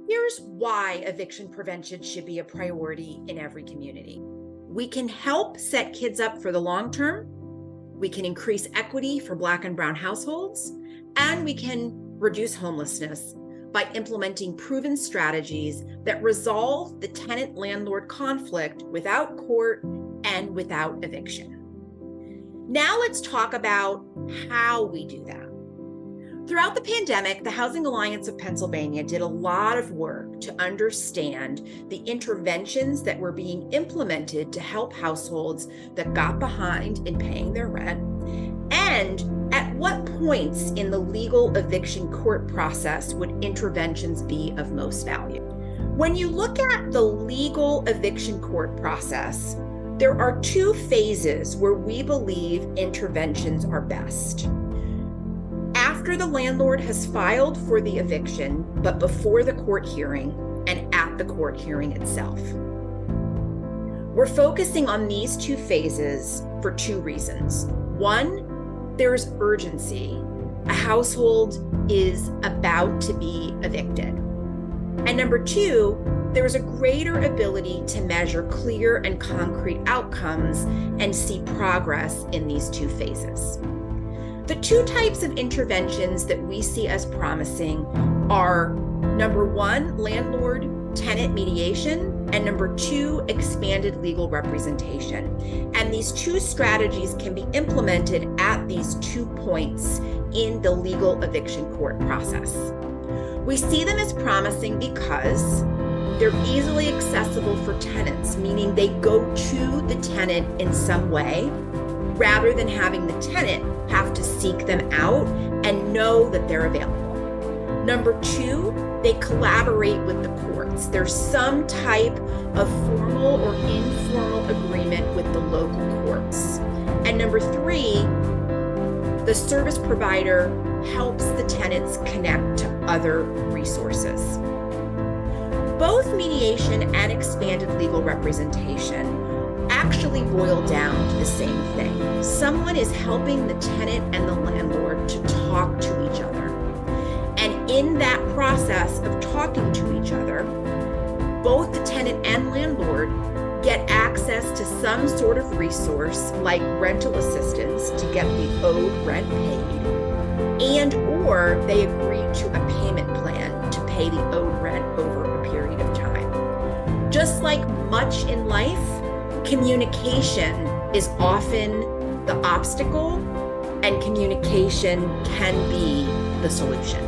Here's why eviction prevention should be a priority in every community. We can help set kids up for the long term. We can increase equity for Black and Brown households, and we can reduce homelessness by implementing proven strategies that resolve the tenant-landlord conflict without court and without eviction. Now let's talk about how we do that. Throughout the pandemic, the Housing Alliance of Pennsylvania did a lot of work to understand the interventions that were being implemented to help households that got behind in paying their rent, and at what points in the legal eviction court process would interventions be of most value. When you look at the legal eviction court process, there are two phases where we believe interventions are best. After the landlord has filed for the eviction, but before the court hearing and at the court hearing itself. We're focusing on these two phases for two reasons. One, there's urgency. A household is about to be evicted. And number two, there's a greater ability to measure clear and concrete outcomes and see progress in these two phases. The two types of interventions that we see as promising are, number one, landlord-tenant mediation, and number two, expanded legal representation. And these two strategies can be implemented at these 2 points in the legal eviction court process. We see them as promising because they're easily accessible for tenants, meaning they go to the tenant in some way, rather than having the tenant have to seek them out and know that they're available. Number two, they collaborate with the courts. There's some type of formal or informal agreement with the local courts. And number three, the service provider helps the tenants connect to other resources. Both mediation and expanded legal representation actually boil down to the same thing. Someone is helping the tenant and the landlord to talk to each other. And in that process of talking to each other, both the tenant and landlord get access to some sort of resource like rental assistance to get the owed rent paid, and or they agree to a payment plan to pay the owed rent over a period of time. Just like much in life, communication is often the obstacle, and communication can be the solution.